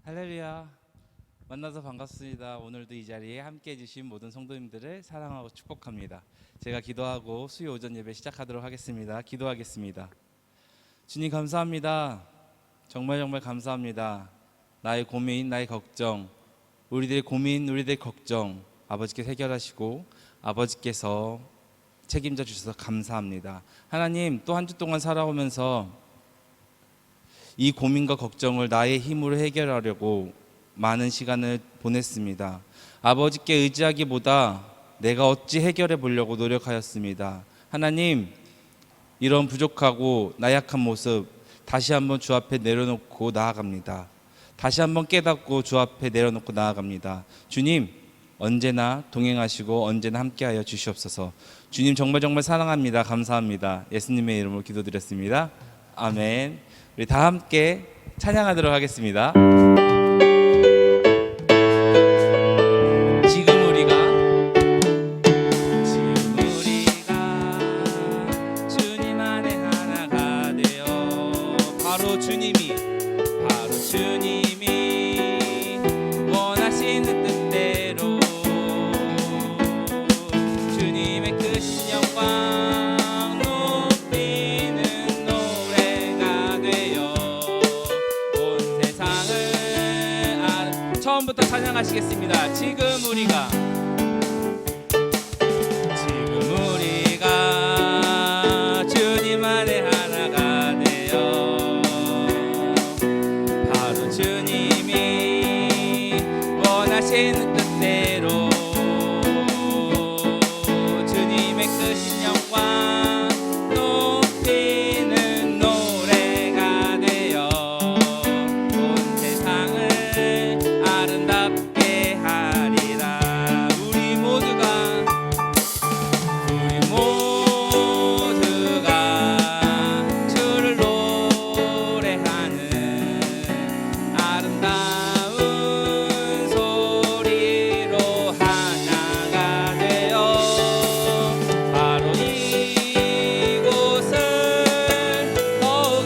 할렐루야. 만나서 반갑습니다. 오늘도 이 자리에 함께 해주신 모든 성도님들을 사랑하고 축복합니다. 제가 기도하고 수요 오전 예배 시작하도록 하겠습니다. 기도하겠습니다. 주님 감사합니다. 정말 감사합니다. 나의 고민, 나의 걱정, 우리들의 고민, 우리들의 걱정 아버지께서 해결하시고 아버지께서 책임져 주셔서 감사합니다. 하나님, 또 한 주 동안 살아오면서 이 고민과 걱정을 나의 힘으로 해결하려고 많은 시간을 보냈습니다. 아버지께 의지하기보다 내가 어찌 해결해 보려고 노력하였습니다. 하나님, 이런 부족하고 나약한 모습 다시 한번 주 앞에 내려놓고 나아갑니다. 다시 한번 깨닫고 주 앞에 내려놓고 나아갑니다. 주님, 언제나 동행하시고 언제나 함께하여 주시옵소서. 주님 정말 사랑합니다. 감사합니다. 예수님의 이름으로 기도드렸습니다. 아멘. 우리 다 함께 찬양하도록 하겠습니다. 지금 우리가 주님 안에 하나가 되어 바로 주님이 원하시는 뜻대로 주님의 크신 영광 높이는 노래가 되어 온 세상을 처음부터 찬양하시겠습니다. 지금 우리가 주님 안에 하나가 되어 바로 주님이 원하시는 뜻대로 주님의 크신 영광 높이는 노래가 되어 온 세상을 아름답게 하리라. 우리 모두가 주를 노래하는 아름다운 소리로 하나가 되어 바로 이곳을 더욱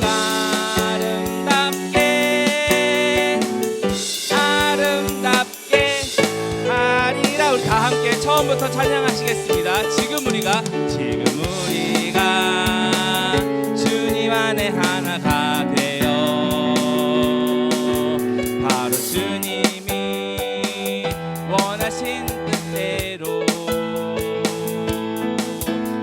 아름답게 하리라. 우리 다 함께 처음부터 찬양하시겠습니다. 지금 우리가 주님 안에 하나가 되어 바로 주님이 원하신 뜻대로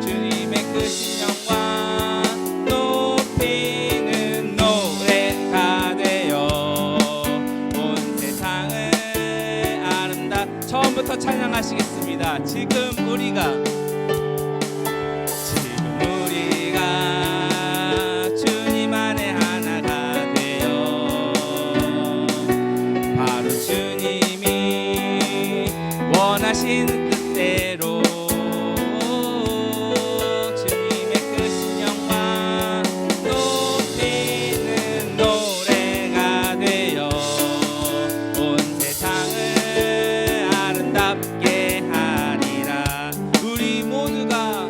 주님의 크신 영광 높이는 노래가 되어 온 세상을 처음부터 찬양하시겠습니다. 지금 우리가 주님 안에 하나가 되어 바로 주님이 원하시는 뜻대로 주님의 크신 영광 높이는 노래가 되어 온 세상을 아름답게 하리라. 우리 모두가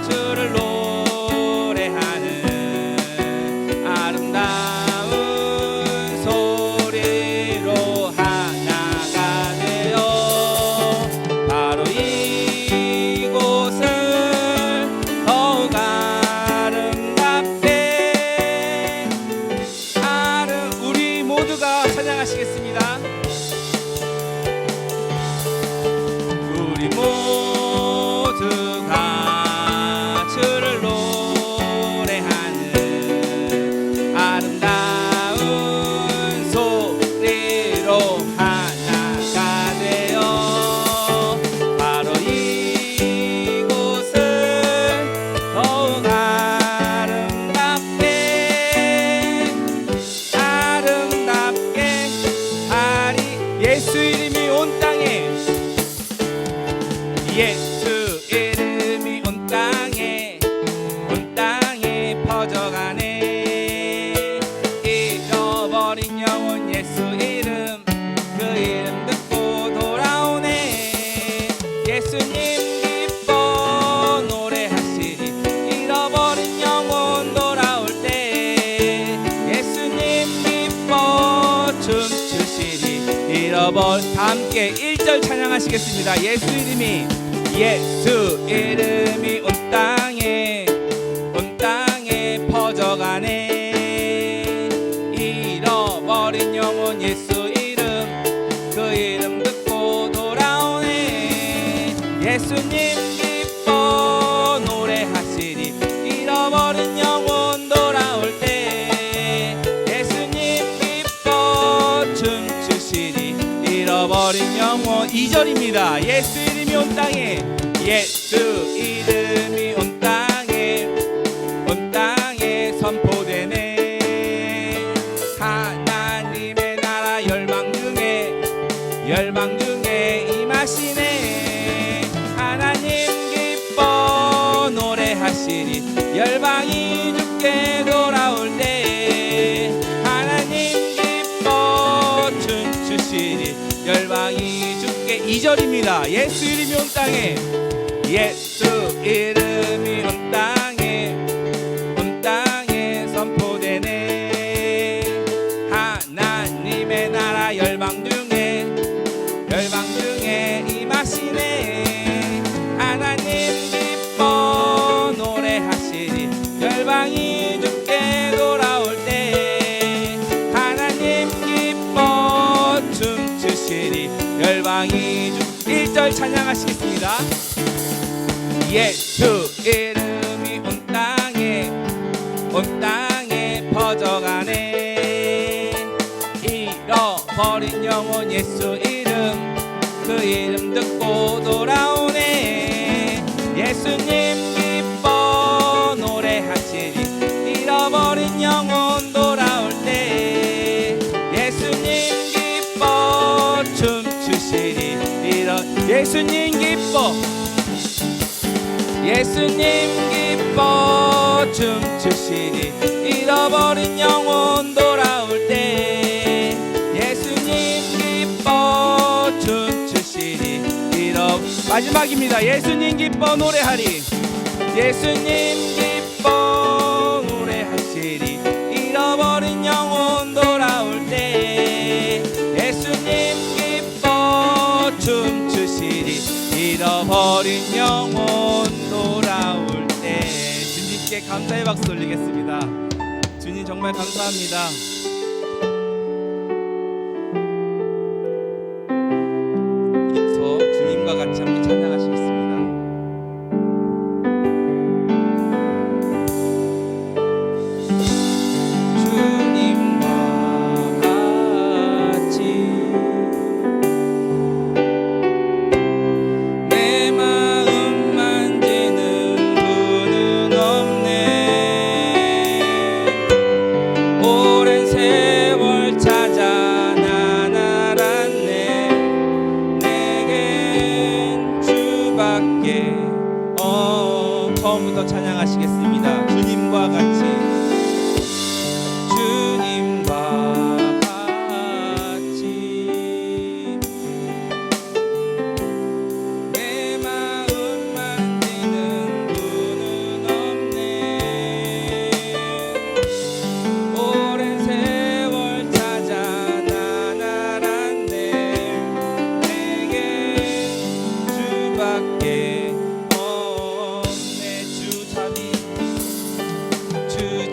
주를 노래하는 아름다운 소리로 하나가 되어 바로 이곳을 더욱 아름답게 우리 모두가 찬양하시겠습니다. 우리 모두가 주를 노래하는 아름다운 소리로 하나가 되어 바로 이곳을 더욱 아름답게 하리. 예수 이름이 온 땅에 예수 이름이 온 땅에 퍼져가네. 잃어버린 영혼 예수 이름 그 이름 듣고 돌아오네. 예수님 기뻐 노래하시리. 잃어버린 영혼 돌아올 다 함께 1절 찬양하시겠습니다. 예수 이름이 온 땅에 퍼져가네. 잃어버린 영혼 예수 이름, 그 이름 듣고 돌아오네. 예수님 기뻐 노래하시리. 잃어버린 영혼 돌아올 때 예수님 기뻐 춤추시리. 잃어버린 영혼 2절입니다. 예수 이름이 온 땅에, 예수 이름이 온 땅에 선포되네. 하나님의 나라 열방 중에 임하시네. 하나님 기뻐 노래하시리. 열방이 주께 돌아올 때 하나님 기뻐 춤추시리. 열방이 주께 2절입니다. 예수 이름이 온 땅에, 예수 이름이 온 땅에 선포되네. 하나님의 나라 열방 중에 임하시네. 하나님 기뻐 노래하시리. 열방이 주께 돌아올 때 하나님 기뻐 춤추시리. 열방이 주 1절 찬양하시겠습니다. 예수 이름이 온 땅에 퍼져가네. 잃어버린 영혼 예수 이름, 그 이름 듣고 돌아오네. 예수님 기뻐 노래하시리. 잃어버린 영혼 돌아올 때 예수님 기뻐 춤추시리. 예수님 기뻐 춤추시리. 잃어버린 영혼 돌아올 때 예수님 기뻐 춤추시리. 마지막입니다. 예수님 기뻐 노래하리. 예수님 기뻐 노래하시리. 잃어버린 영혼 돌아올 때 예수님 기뻐 춤추시리. 잃어버린 영혼 돌아올 때. 주님께 감사의 박수 올리겠습니다. 주님 정말 감사합니다. 이어서 주님과 같이 함께 찬양하시겠습니다. 주님과 같이 내 마음 만지는 분은 없네. 오랜 세월 찾아 난 알았네. 내겐 주밖에 처음부터 찬양하시겠습니다. 주님과 같이, 주님과 같이 내 마음 만지는 분은 없네. 오랜 세월 찾아 난 알았네. 내겐 주밖에 없네. 주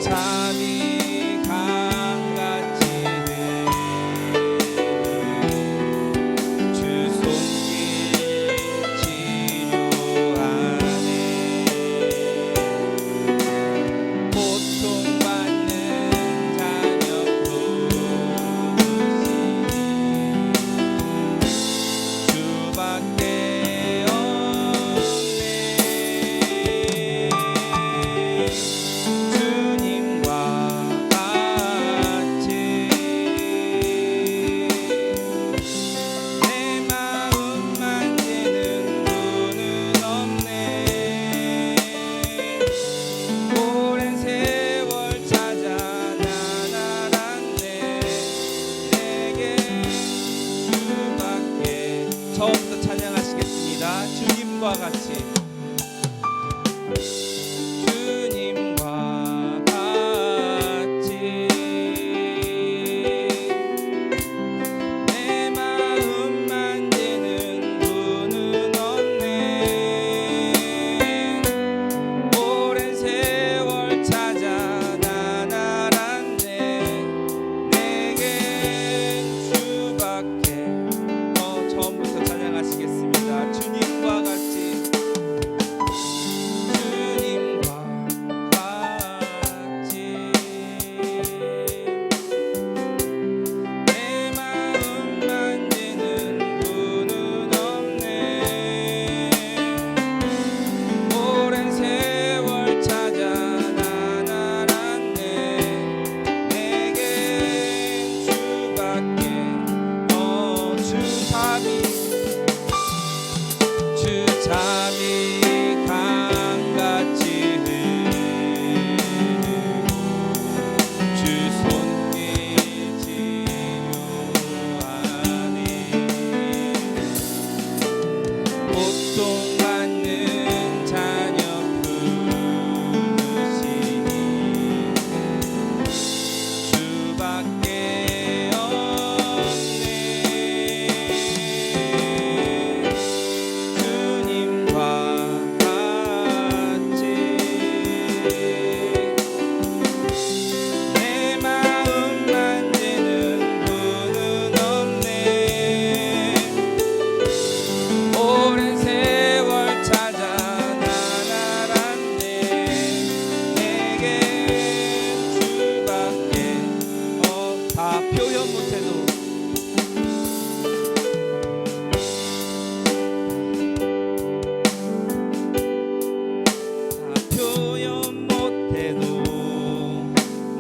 못해도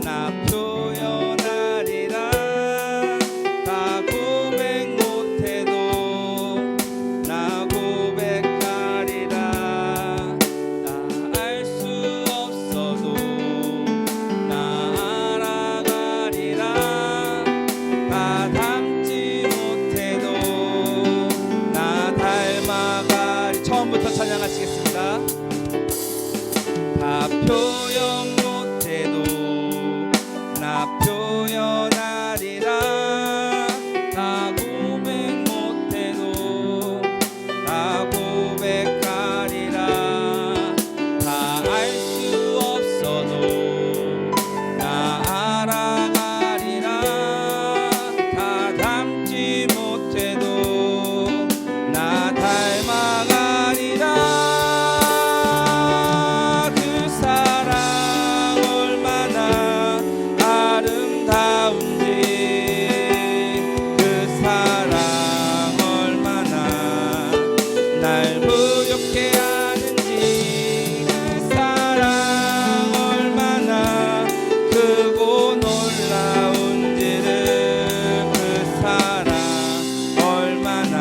나 표현하리라. 다 고백 못해도 나 고백하리라. 나 알 수 없어도 나 알아가리라. 다 닮지 못해도 나 닮아가리. 처음부터 찬양하시겠습니다. 다 표현 못해도 나 표현하리라. 다 고백 못해도 나 고백하리라. 다 알 수 없어도 나 알아가리라. 다 닮지 못해도 나 닮아가리라. 그 사랑 얼마나 아름다운지, 그 사랑 얼마나 날 부욕해 하는지, 그 사랑 얼마나 크고 놀라운지를, 그 사랑 얼마나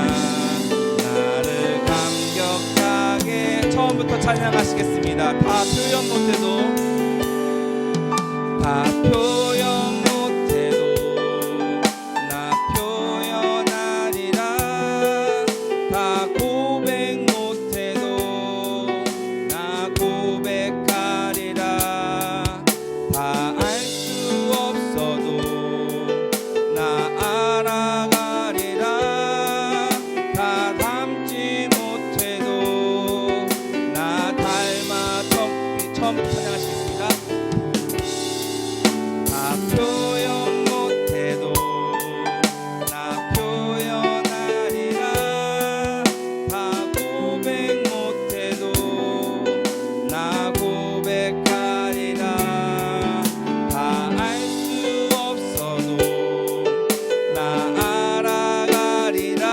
나를 감격하게. 처음부터 찬양하시겠습니다. 다 표현 못해도 다 표현 못해도 나 표현하리라. 다 고백 못해도 나 고백하리라. 다 알 수 없어도 나 알아가리라. 다 닮지 못해도 나 닮아. 처음부터 찬양하시겠습니다. 다 표현 못해도 나 표현하리라. 다 고백 못해도 나 고백하리라. 다 알 수 없어도 나 알아가리라.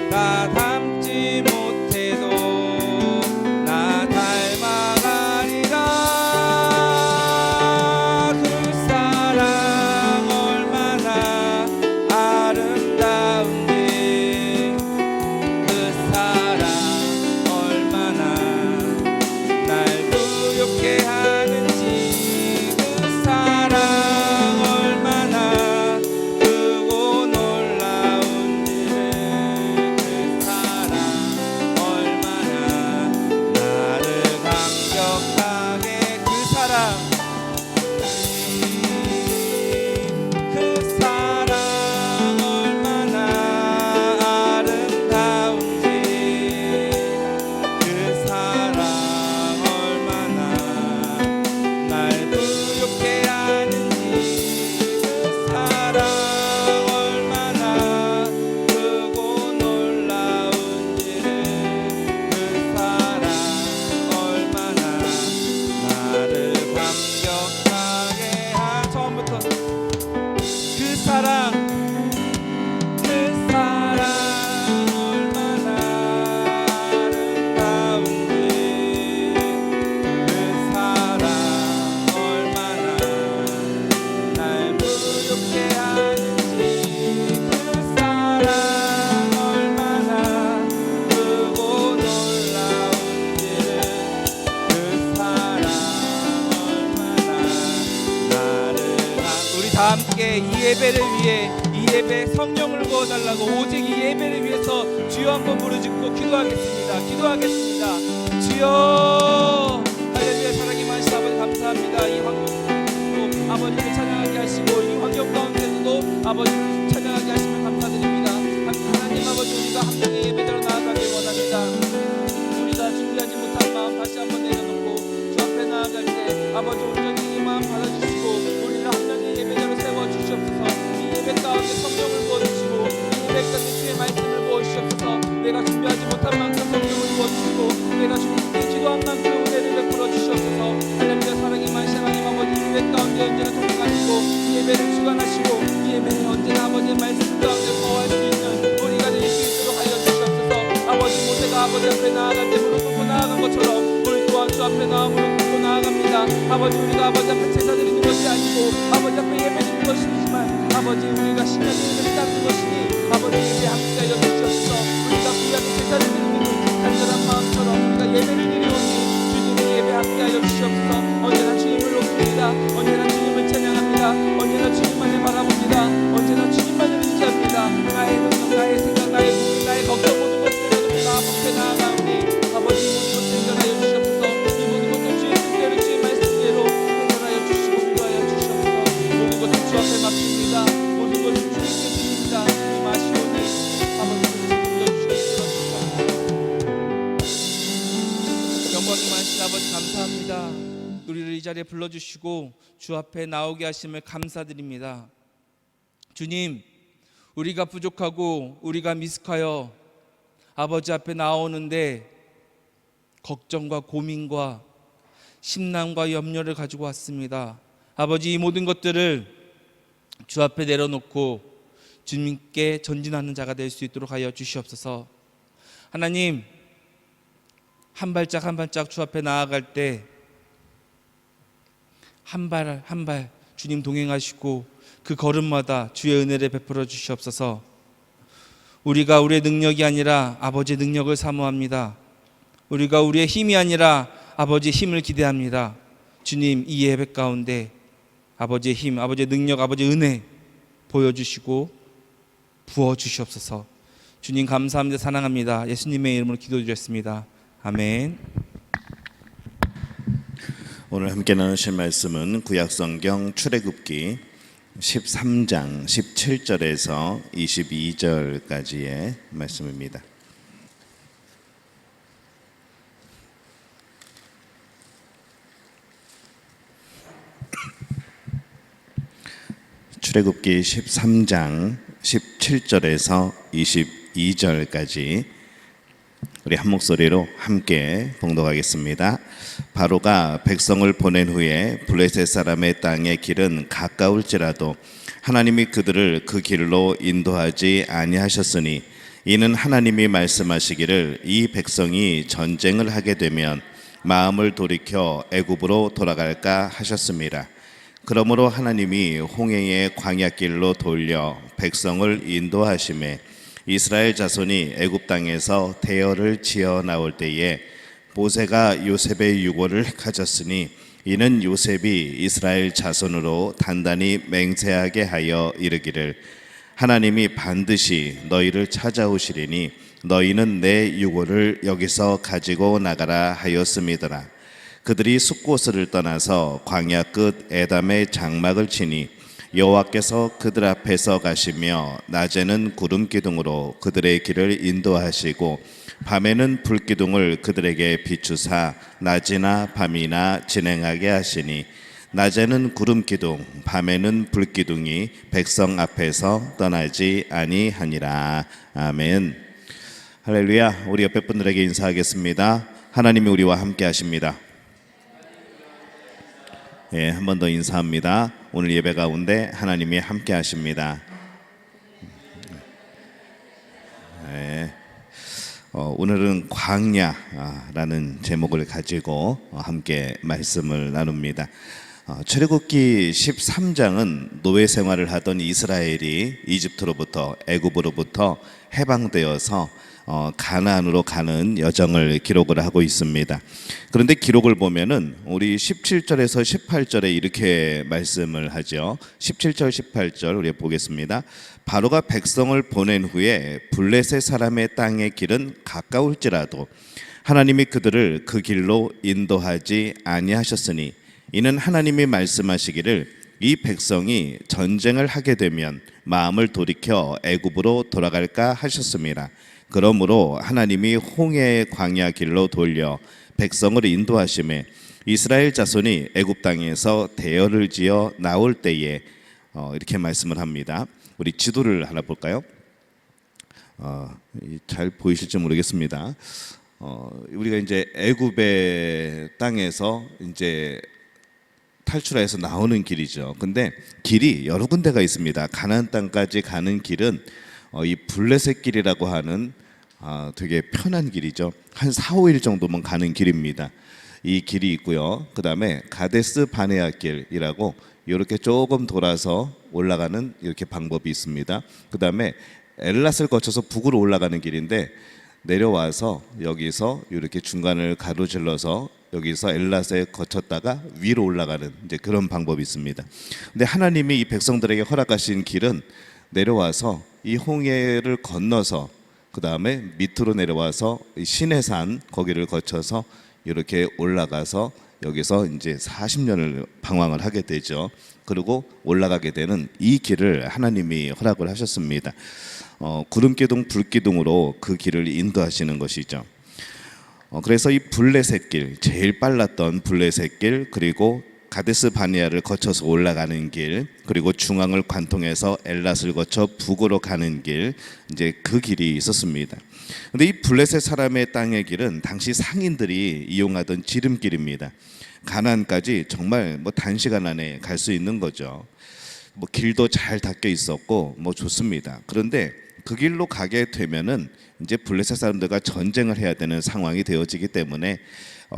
다 닮지 못해도 나 닮아가리라. 그 사랑 얼마나 아름다운지, 그 사랑 얼마나 날 부욕해 하는지, 그 사랑 얼마나 크고 놀라운지를, 그 사랑 얼마나 나를 감격하게. 그 사랑, 그 사랑 얼마나 아름다운지, 그 사랑 얼마나 날 부욕해 하는지, 그 사랑 얼마나 크고 놀라운지를, 그 사랑 얼마나 나를 감격하게 하. 처음부터 그 사랑, 그 사랑 얼마나 아름다운지, 그 사랑 얼마나 날 부욕해 하는지, 그 사랑 얼마나 크고 놀라운지를, 그 사랑 얼마나 나를 우리 다 함께 이 예배를 위해, 이 예배 성령을 부어달라고, 오직 이 예배를 위해서 주여 한번 부르짖고 기도하겠습니다. 기도하겠습니다. 주여. 할렐루야. 사랑이 많으신 아버지 감사합니다. 이 환경도 아버지를 찬양하게 하시고, 이 환경 가운데서도 아버지를 찬양하게 하시면 감사드립니다. 하나님 아버지, 우리가 한 명의 예배자로 나아가길 원합니다. 우리가 준비하지 못한 마음 다시 한번 내려놓고 주 앞에 나아갈 때 아버지 온전히 이 마음 받아주시고, 우리를 한 명의 예배자로 세워주시옵소서. 이 예배 가운데 성령을 부어주시고, 이 예배 가운데 주의 말씀을 부어주시옵소서. 내가 준비하지 못한 만큼 성령을 부어주시고, 내가 주님께 기도한 만큼 은혜를 베풀어 주시옵소서. 하나님의 사랑이 많으신 하나님 아버지, 이 예배 가운데 언제나 동행하시고 이 예배를 주관하시고, 이 예배는 언제나 아버지의 말씀 가운데 거할 수 있는 우리가 될 수 있도록 하여 주시옵소서. 아버지, 모세가 아버지 앞에 나아갈 때 무릎 꿇고 나아간 것처럼 우리 또한 주 앞에 나와 무릎 꿇고 나아갑니다. 감사합니다. 아버지, 우리가 아버지 앞에 제사 드리는 것이 아니고 아버지 앞에 예배 드리는 것이지만 아버지, 우리가 신의 이름을 따르는 것이니 아버지 예배 함께 하여 주시옵소서. 우리가 그 앞에 제사를 드리는 간절한 마음처럼 우리가 예배를 드리오니 주님의 예배 함께 하여 주시옵소서. 언제나 주님을 높입니다. 언제나 주님을 찬양합니다. 언제나 주님만을 바라봅니다. 언제나 주님만을 의지합니다. 나의 능력, 나의 생각, 나의 고민, 나의 걱정 모든 것들을 나 앞에 나아가오니 아버지, 모든 것을 해결하여 주시옵소서. 이 모든 것들 주의 뜻대로 주의 말씀대로 해결하여 주시고 위로하여 주시옵소서. 모든 것을 주 앞에 맡깁니다. 모든 것을 주님께 드립니다. 주님 아시오니 아버지, 불러주시옵소서. 영광이 많으신 아버지, 감사합니다. 우리를 이 자리에 불러주시고 주 앞에 나오게 하심을 감사드립니다. 주님, 우리가 부족하고 우리가 미숙하여 아버지 앞에 나오는데 걱정과 고민과 심란과 염려를 가지고 왔습니다. 아버지, 이 모든 것들을 주 앞에 내려놓고 주님께 전진하는 자가 될 수 있도록 하여 주시옵소서. 하나님, 한 발짝 한 발짝 주 앞에 나아갈 때 한 발 한 발 주님 동행하시고 그 걸음마다 주의 은혜를 베풀어 주시옵소서. 우리가 우리의 능력이 아니라 아버지의 능력을 사모합니다. 우리가 우리의 힘이 아니라 아버지의 힘을 기대합니다. 주님, 이 예배 가운데 아버지의 힘, 아버지의 능력, 아버지의 은혜 보여주시고 부어주시옵소서. 주님 감사합니다. 사랑합니다. 예수님의 이름으로 기도드렸습니다. 아멘. 오늘 함께 나누실 말씀은 구약성경 출애굽기 13장 17절에서 22절까지의 말씀입니다. 출애굽기 13장 17절에서 22절까지 우리 한 목소리로 함께 봉독하겠습니다. 바로가 백성을 보낸 후에 블레셋 사람의 땅의 길은 가까울지라도 하나님이 그들을 그 길로 인도하지 아니하셨으니 이는 하나님이 말씀하시기를 이 백성이 전쟁을 하게 되면 마음을 돌이켜 애굽으로 돌아갈까 하셨습니다. 그러므로 하나님이 홍해의 광야길로 돌려 백성을 인도하심에 이스라엘 자손이 애굽 땅에서 대열을 지어 나올 때에 모세가 요셉의 유고를 가졌으니 이는 요셉이 이스라엘 자손으로 단단히 맹세하게 하여 이르기를 하나님이 반드시 너희를 찾아오시리니 너희는 내 유고를 여기서 가지고 나가라 하였음이더라. 그들이 숫곳을 떠나서 광야 끝 에담의 장막을 치니 여호와께서 그들 앞에서 가시며 낮에는 구름 기둥으로 그들의 길을 인도하시고 밤에는 불 기둥을 그들에게 비추사 낮이나 밤이나 진행하게 하시니 낮에는 구름 기둥 밤에는 불 기둥이 백성 앞에서 떠나지 아니하니라. 아멘. 할렐루야. 우리 옆에 분들에게 인사하겠습니다. 하나님이 우리와 함께 하십니다. 예, 한 번 더 인사합니다. 오늘 예배 가운데 하나님이 함께 하십니다. 예, 오늘은 광야라는 제목을 가지고 함께 말씀을 나눕니다. 출애굽기 13장은 노예 생활을 하던 이스라엘이 이집트로부터 애굽으로부터 해방되어서 가나안으로 가는 여정을 기록을 하고 있습니다. 그런데 기록을 보면은 우리 17절에서 18절에 이렇게 말씀을 하죠. 17절 18절 우리 보겠습니다. 바로가 백성을 보낸 후에 블레셋 사람의 땅의 길은 가까울지라도 하나님이 그들을 그 길로 인도하지 아니하셨으니 이는 하나님이 말씀하시기를 이 백성이 전쟁을 하게 되면 마음을 돌이켜 애굽으로 돌아갈까 하셨습니다. 그러므로 하나님이 홍해의 광야 길로 돌려 백성을 인도하심에 이스라엘 자손이 애굽 땅에서 대열을 지어 나올 때에 이렇게 말씀을 합니다. 우리 지도를 하나 볼까요? 잘 보이실지 모르겠습니다. 우리가 이제 애굽의 땅에서 이제 탈출해서 나오는 길이죠. 근데 길이 여러 군데가 있습니다. 가나안 땅까지 가는 길은 이 블레셋 길이라고 하는 되게 편한 길이죠. 한 4, 5일 정도만 가는 길입니다. 이 길이 있고요. 그다음에 가데스 바네아 길이라고 이렇게 조금 돌아서 올라가는 이렇게 방법이 있습니다. 그다음에 엘랏을 거쳐서 북으로 올라가는 길인데 내려와서 여기서 이렇게 중간을 가로질러서 여기서 엘랏에 거쳤다가 위로 올라가는 이제 그런 방법이 있습니다. 근데 하나님이 이 백성들에게 허락하신 길은 내려와서 이 홍해를 건너서 그 다음에 밑으로 내려와서 이 시내산 거기를 거쳐서 이렇게 올라가서 여기서 이제 40년을 방황을 하게 되죠. 그리고 올라가게 되는 이 길을 하나님이 허락을 하셨습니다. 구름기둥 불기둥으로 그 길을 인도하시는 것이죠. 그래서 이 블레셋 길, 제일 빨랐던 블레셋 길, 그리고 가데스 바네아를 거쳐서 올라가는 길, 그리고 중앙을 관통해서 엘랏을 거쳐 북으로 가는 길, 이제 그 길이 있었습니다. 근데 이 블레셋 사람의 땅의 길은 당시 상인들이 이용하던 지름길입니다. 가나안까지 정말 뭐 단시간 안에 갈 수 있는 거죠. 뭐 길도 잘 닦여 있었고 뭐 좋습니다. 그런데 그 길로 가게 되면은 이제 블레셋 사람들과 전쟁을 해야 되는 상황이 되어지기 때문에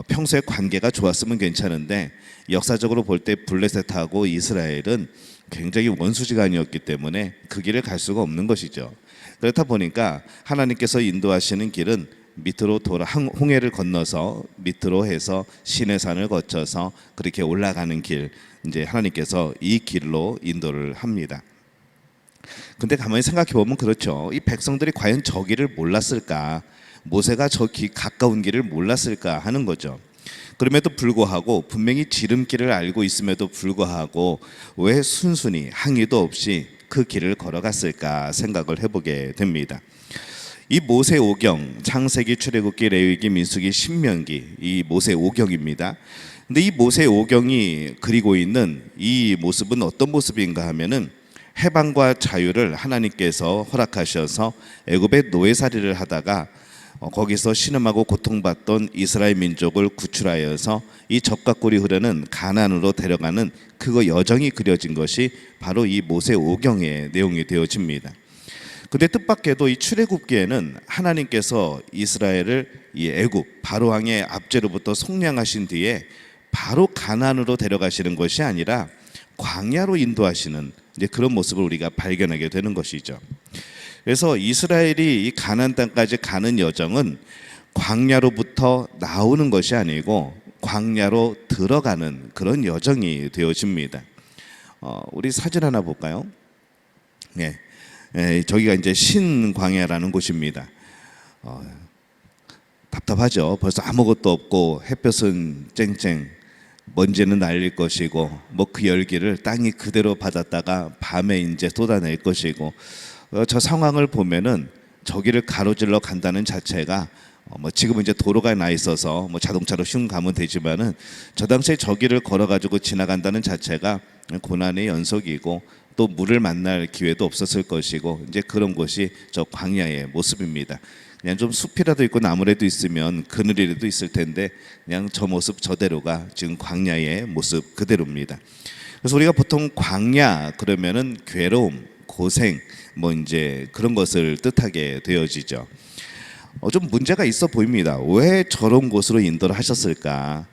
평소에 관계가 좋았으면 괜찮은데 역사적으로 볼 때 블레셋하고 이스라엘은 굉장히 원수지간이었기 때문에 그 길을 갈 수가 없는 것이죠. 그렇다 보니까 하나님께서 인도하시는 길은 밑으로 돌아 홍해를 건너서 밑으로 해서 시내산을 거쳐서 그렇게 올라가는 길, 이제 하나님께서 이 길로 인도를 합니다. 근데 가만히 생각해 보면 그렇죠. 이 백성들이 과연 저 길을 몰랐을까? 모세가 저 가까운 길을 몰랐을까 하는 거죠. 그럼에도 불구하고 분명히 지름길을 알고 있음에도 불구하고 왜 순순히 항의도 없이 그 길을 걸어갔을까 생각을 해보게 됩니다. 이 모세 오경, 창세기, 출애굽기, 레위기, 민수기, 신명기, 이 모세 오경입니다. 근데 이 모세 오경이 그리고 있는 이 모습은 어떤 모습인가 하면은 해방과 자유를 하나님께서 허락하셔서 애굽의 노예살이를 하다가 거기서 신음하고 고통받던 이스라엘 민족을 구출하여서 이 젖과 꿀이 흐르는 가나안으로 데려가는 그거 여정이 그려진 것이 바로 이 모세 오경의 내용이 되어집니다. 근데 뜻밖에도 이 출애굽기에는 하나님께서 이스라엘을 이 애굽 바로 왕의 압제로부터 속량하신 뒤에 바로 가나안으로 데려가시는 것이 아니라 광야로 인도하시는 이제 그런 모습을 우리가 발견하게 되는 것이죠. 그래서 이스라엘이 이 가나안 땅까지 가는 여정은 광야로부터 나오는 것이 아니고 광야로 들어가는 그런 여정이 되어집니다. 우리 사진 하나 볼까요? 네, 저기가 이제 신광야라는 곳입니다. 답답하죠. 벌써 아무것도 없고 햇볕은 쨍쨍, 먼지는 날릴 것이고 뭐 그 열기를 땅이 그대로 받았다가 밤에 이제 쏟아낼 것이고 저 상황을 보면은 저기를 가로질러 간다는 자체가 뭐 지금은 이제 도로가 나 있어서 뭐 자동차로 슝 가면 되지만은 저 당시에 저기를 걸어가지고 지나간다는 자체가 고난의 연속이고 또 물을 만날 기회도 없었을 것이고 이제 그런 것이 저 광야의 모습입니다. 그냥 좀 숲이라도 있고 나무라도 있으면 그늘이라도 있을 텐데 그냥 저 모습 저대로가 지금 광야의 모습 그대로입니다. 그래서 우리가 보통 광야 그러면은 괴로움, 고생 뭐 이제 그런 것을 뜻하게 되어지죠. 좀 문제가 있어 보입니다. 왜 저런 곳으로 인도를 하셨을까?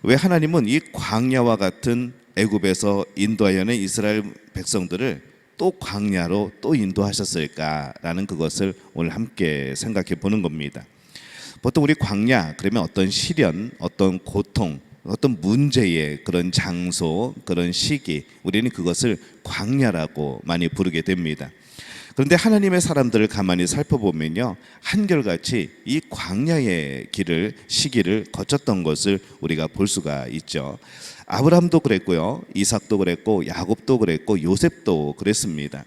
왜 하나님은 이 광야와 같은 애굽에서 인도하여낸 이스라엘 백성들을 또 광야로 또 인도하셨을까라는 그것을 오늘 함께 생각해 보는 겁니다. 보통 우리 광야 그러면 어떤 시련, 어떤 고통, 어떤 문제의 그런 장소, 그런 시기, 우리는 그것을 광야라고 많이 부르게 됩니다. 그런데 하나님의 사람들을 가만히 살펴보면요, 한결같이 이 광야의 길을 시기를 거쳤던 것을 우리가 볼 수가 있죠. 아브라함도 그랬고요, 이삭도 그랬고, 야곱도 그랬고, 요셉도 그랬습니다.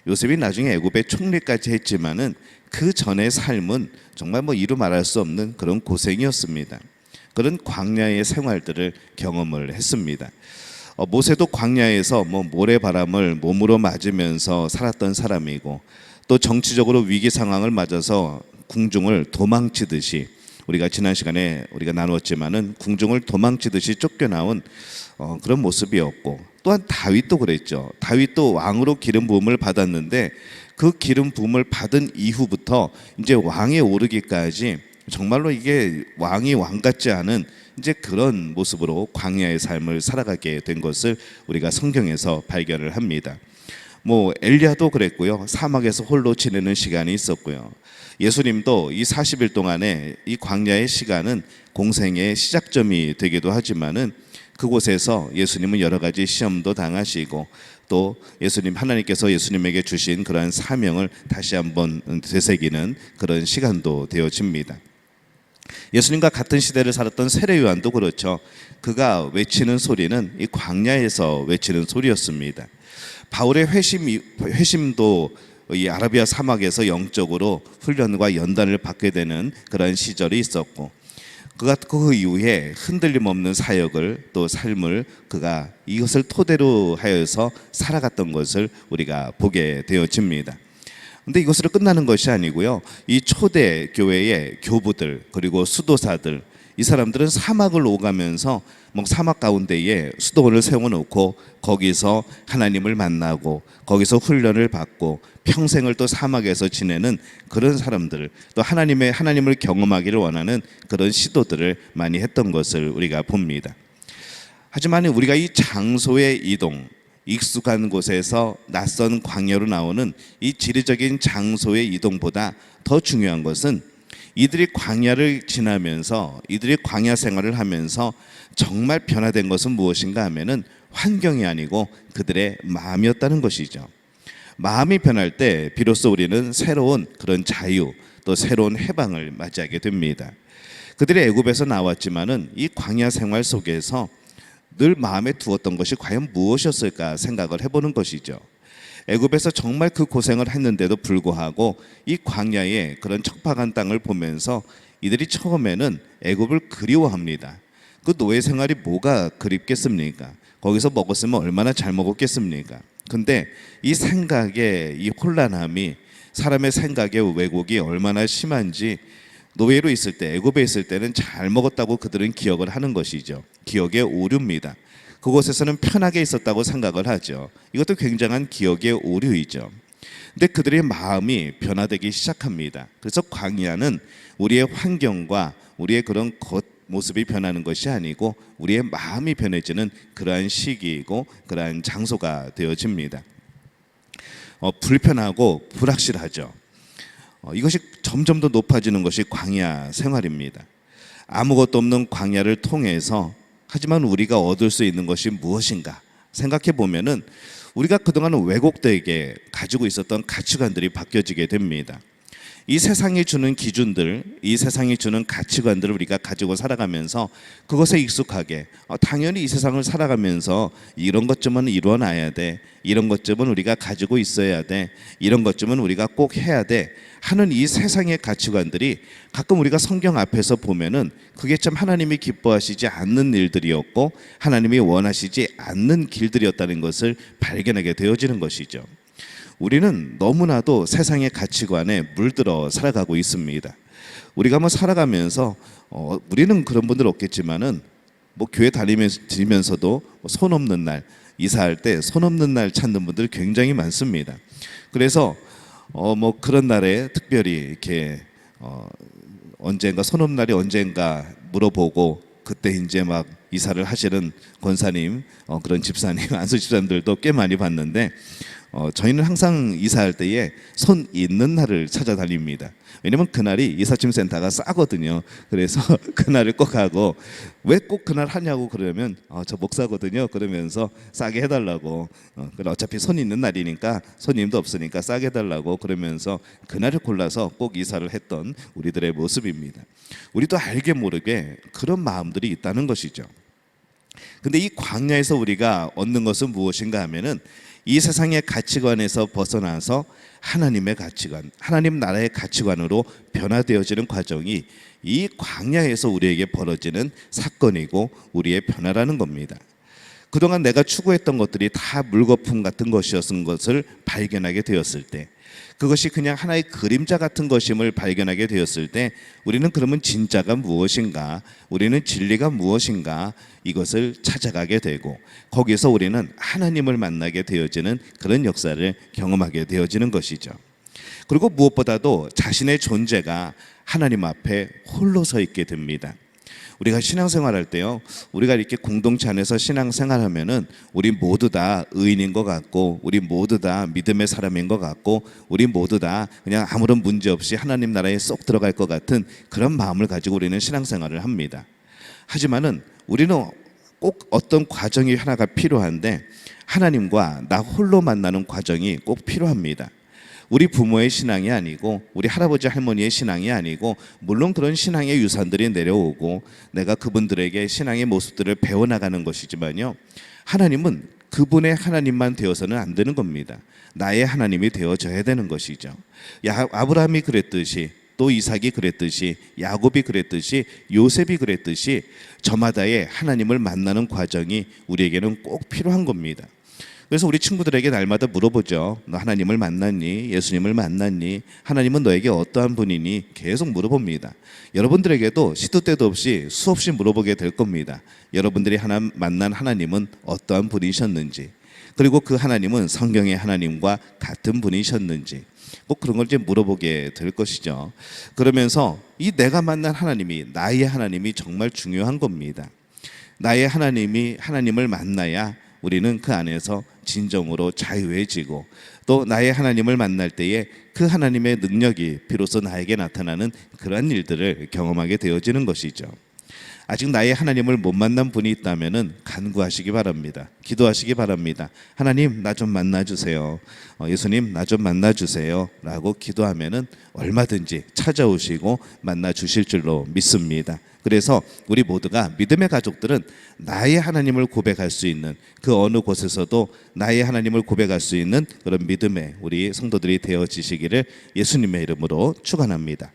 요셉이 나중에 애굽의 총리까지 했지만은 그 전의 삶은 정말 뭐 이루 말할 수 없는 그런 고생이었습니다. 그런 광야의 생활들을 경험을 했습니다. 모세도 광야에서 뭐 모래바람을 몸으로 맞으면서 살았던 사람이고, 또 정치적으로 위기 상황을 맞아서 궁중을 도망치듯이, 우리가 지난 시간에 우리가 나누었지만은 궁중을 도망치듯이 쫓겨나온 그런 모습이었고, 또한 다윗도 그랬죠. 다윗도 왕으로 기름 부음을 받았는데 그 기름 부음을 받은 이후부터 이제 왕에 오르기까지 정말로 이게 왕이 왕 같지 않은 이제 그런 모습으로 광야의 삶을 살아가게 된 것을 우리가 성경에서 발견을 합니다. 뭐 엘리야도 그랬고요. 사막에서 홀로 지내는 시간이 있었고요. 예수님도 이 40일 동안에 이 광야의 시간은 공생의 시작점이 되기도 하지만은 그곳에서 예수님은 여러 가지 시험도 당하시고 또 예수님 하나님께서 예수님에게 주신 그러한 사명을 다시 한번 되새기는 그런 시간도 되어집니다. 예수님과 같은 시대를 살았던 세례 요한도 그렇죠. 그가 외치는 소리는 이 광야에서 외치는 소리였습니다. 바울의 회심도 이 아라비아 사막에서 영적으로 훈련과 연단을 받게 되는 그런 시절이 있었고, 그가 그 이후에 흔들림 없는 사역을 또 삶을 그가 이것을 토대로 하여서 살아갔던 것을 우리가 보게 되어집니다. 근데 이것으로 끝나는 것이 아니고요. 이 초대 교회의 교부들 그리고 수도사들, 이 사람들은 사막을 오가면서 뭐 사막 가운데에 수도원을 세워놓고 거기서 하나님을 만나고 거기서 훈련을 받고 평생을 또 사막에서 지내는 그런 사람들, 또 하나님을 경험하기를 원하는 그런 시도들을 많이 했던 것을 우리가 봅니다. 하지만 우리가 이 장소의 이동, 익숙한 곳에서 낯선 광야로 나오는 이 지리적인 장소의 이동보다 더 중요한 것은 이들이 광야를 지나면서 이들이 광야 생활을 하면서 정말 변화된 것은 무엇인가 하면은 환경이 아니고 그들의 마음이었다는 것이죠. 마음이 변할 때 비로소 우리는 새로운 그런 자유 또 새로운 해방을 맞이하게 됩니다. 그들이 애굽에서 나왔지만은 이 광야 생활 속에서 늘 마음에 두었던 것이 과연 무엇이었을까 생각을 해보는 것이죠. 애굽에서 정말 그 고생을 했는데도 불구하고 이 광야의 그런 척박한 땅을 보면서 이들이 처음에는 애굽을 그리워합니다. 그 노예 생활이 뭐가 그립겠습니까? 거기서 먹었으면 얼마나 잘 먹었겠습니까? 근데 이 생각의 이 혼란함이, 사람의 생각의 왜곡이 얼마나 심한지 노예로 있을 때, 애굽에 있을 때는 잘 먹었다고 그들은 기억을 하는 것이죠. 기억의 오류입니다. 그곳에서는 편하게 있었다고 생각을 하죠. 이것도 굉장한 기억의 오류이죠. 근데 그들의 마음이 변화되기 시작합니다. 그래서 광야는 우리의 환경과 우리의 그런 겉모습이 변하는 것이 아니고 우리의 마음이 변해지는 그러한 시기이고 그러한 장소가 되어집니다. 불편하고 불확실하죠. 이것이 점점 더 높아지는 것이 광야 생활입니다. 아무것도 없는 광야를 통해서 하지만 우리가 얻을 수 있는 것이 무엇인가 생각해 보면은 우리가 그동안 왜곡되게 가지고 있었던 가치관들이 바뀌어지게 됩니다. 이 세상이 주는 기준들, 이 세상이 주는 가치관들을 우리가 가지고 살아가면서 그것에 익숙하게 당연히 이 세상을 살아가면서 이런 것쯤은 이루어놔야 돼, 이런 것쯤은 우리가 가지고 있어야 돼, 이런 것쯤은 우리가 꼭 해야 돼 하는 이 세상의 가치관들이 가끔 우리가 성경 앞에서 보면은 그게 참 하나님이 기뻐하시지 않는 일들이었고 하나님이 원하시지 않는 길들이었다는 것을 발견하게 되어지는 것이죠. 우리는 너무나도 세상의 가치관에 물들어 살아가고 있습니다. 우리가 뭐 살아가면서 우리는 그런 분들 없겠지만은 뭐 교회 다니면서도 손 없는 날, 이사할 때 손 없는 날 찾는 분들 굉장히 많습니다. 그래서 뭐 그런 날에 특별히 이렇게 언젠가 손 없는 날이 언젠가 물어보고 그때 이제 막 이사를 하시는 권사님, 그런 집사님, 안수 집사님들도 꽤 많이 봤는데 저희는 항상 이사할 때에 손 있는 날을 찾아다닙니다. 왜냐면 그날이 이사짐센터가 싸거든요. 그래서 그날을 꼭 하고, 왜 꼭 그날 하냐고 그러면 저 목사거든요 그러면서 싸게 해달라고, 어차피 손 있는 날이니까 손님도 없으니까 싸게 해달라고 그러면서 그날을 골라서 꼭 이사를 했던 우리들의 모습입니다. 우리도 알게 모르게 그런 마음들이 있다는 것이죠. 근데 이 광야에서 우리가 얻는 것은 무엇인가 하면은 이 세상의 가치관에서 벗어나서 하나님의 가치관, 하나님 나라의 가치관으로 변화되어지는 과정이 이 광야에서 우리에게 벌어지는 사건이고 우리의 변화라는 겁니다. 그동안 내가 추구했던 것들이 다 물거품 같은 것이었던 것을 발견하게 되었을 때, 그것이 그냥 하나의 그림자 같은 것임을 발견하게 되었을 때 우리는 그러면 진짜가 무엇인가, 우리는 진리가 무엇인가, 이것을 찾아가게 되고 거기서 우리는 하나님을 만나게 되어지는 그런 역사를 경험하게 되어지는 것이죠. 그리고 무엇보다도 자신의 존재가 하나님 앞에 홀로 서 있게 됩니다. 우리가 신앙생활할 때요, 우리가 이렇게 공동체 안에서 신앙생활하면은 우리 모두 다 의인인 것 같고, 우리 모두 다 믿음의 사람인 것 같고, 우리 모두 다 그냥 아무런 문제 없이 하나님 나라에 쏙 들어갈 것 같은 그런 마음을 가지고 우리는 신앙생활을 합니다. 하지만은 우리는 꼭 어떤 과정이 하나가 필요한데, 하나님과 나 홀로 만나는 과정이 꼭 필요합니다. 우리 부모의 신앙이 아니고, 우리 할아버지 할머니의 신앙이 아니고, 물론 그런 신앙의 유산들이 내려오고 내가 그분들에게 신앙의 모습들을 배워나가는 것이지만요, 하나님은 그분의 하나님만 되어서는 안 되는 겁니다. 나의 하나님이 되어져야 되는 것이죠. 아브라함이 그랬듯이, 또 이삭이 그랬듯이, 야곱이 그랬듯이, 요셉이 그랬듯이 저마다의 하나님을 만나는 과정이 우리에게는 꼭 필요한 겁니다. 그래서 우리 친구들에게 날마다 물어보죠. 너 하나님을 만났니? 예수님을 만났니? 하나님은 너에게 어떠한 분이니? 계속 물어봅니다. 여러분들에게도 시도 때도 없이 수없이 물어보게 될 겁니다. 여러분들이 만난 하나님은 어떠한 분이셨는지, 그리고 그 하나님은 성경의 하나님과 같은 분이셨는지, 꼭 그런 걸 이제 물어보게 될 것이죠. 그러면서 이 내가 만난 하나님이, 나의 하나님이 정말 중요한 겁니다. 나의 하나님을 만나야 우리는 그 안에서 진정으로 자유해지고, 또 나의 하나님을 만날 때에 그 하나님의 능력이 비로소 나에게 나타나는 그러한 일들을 경험하게 되어지는 것이죠. 아직 나의 하나님을 못 만난 분이 있다면 간구하시기 바랍니다. 기도하시기 바랍니다. 하나님, 나 좀 만나주세요. 예수님, 나 좀 만나주세요 라고 기도하면 얼마든지 찾아오시고 만나주실 줄로 믿습니다. 그래서 우리 모두가, 믿음의 가족들은 나의 하나님을 고백할 수 있는, 그 어느 곳에서도 나의 하나님을 고백할 수 있는 그런 믿음의 우리 성도들이 되어지시기를 예수님의 이름으로 축원합니다.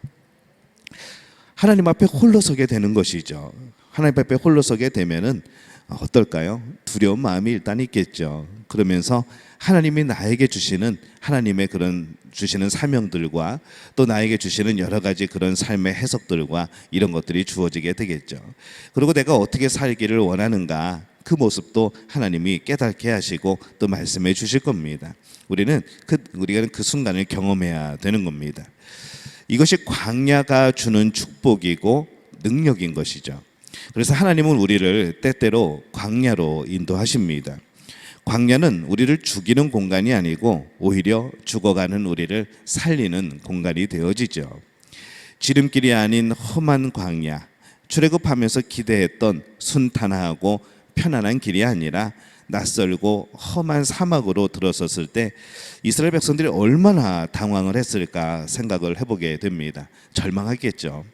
하나님 앞에 홀로 서게 되는 것이죠. 하나님 앞에 홀로 서게 되면은 어떨까요? 두려운 마음이 일단 있겠죠. 그러면서 하나님이 나에게 주시는, 하나님의 그런 주시는 사명들과 또 나에게 주시는 여러 가지 그런 삶의 해석들과 이런 것들이 주어지게 되겠죠. 그리고 내가 어떻게 살기를 원하는가, 그 모습도 하나님이 깨닫게 하시고 또 말씀해 주실 겁니다. 우리가 그 순간을 경험해야 되는 겁니다. 이것이 광야가 주는 축복이고 능력인 것이죠. 그래서 하나님은 우리를 때때로 광야로 인도하십니다. 광야는 우리를 죽이는 공간이 아니고 오히려 죽어가는 우리를 살리는 공간이 되어지죠. 지름길이 아닌 험한 광야, 출애굽하면서 기대했던 순탄하고 편안한 길이 아니라 낯설고 험한 사막으로 들어섰을 때 이스라엘 백성들이 얼마나 당황을 했을까 생각을 해보게 됩니다. 절망하겠죠.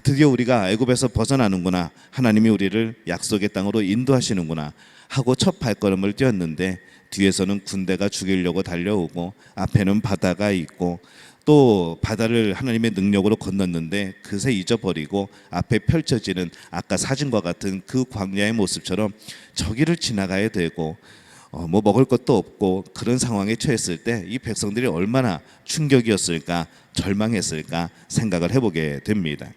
드디어 우리가 애굽에서 벗어나는구나, 하나님이 우리를 약속의 땅으로 인도하시는구나 하고 첫 발걸음을 띄었는데, 뒤에서는 군대가 죽이려고 달려오고, 앞에는 바다가 있고, 또 바다를 하나님의 능력으로 건넜는데 그새 잊어버리고 앞에 펼쳐지는 아까 사진과 같은 그 광야의 모습처럼 저기를 지나가야 되고, 뭐 먹을 것도 없고 그런 상황에 처했을 때 이 백성들이 얼마나 충격이었을까, 절망했을까 생각을 해보게 됩니다.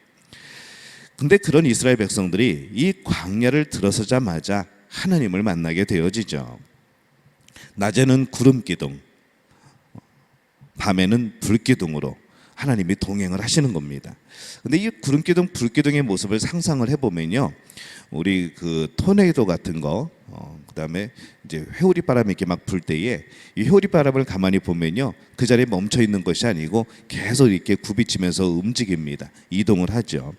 근데 그런 이스라엘 백성들이 이 광야를 들어서자마자 하나님을 만나게 되어지죠. 낮에는 구름 기둥, 밤에는 불기둥으로 하나님이 동행을 하시는 겁니다. 근데 이 구름 기둥, 불기둥의 모습을 상상을 해보면요, 우리 그 토네이도 같은 거, 그다음에 이제 회오리 바람이 이렇게 막 불 때에 이 회오리 바람을 가만히 보면요, 그 자리에 멈춰 있는 것이 아니고 계속 이렇게 굽이치면서 움직입니다. 이동을 하죠.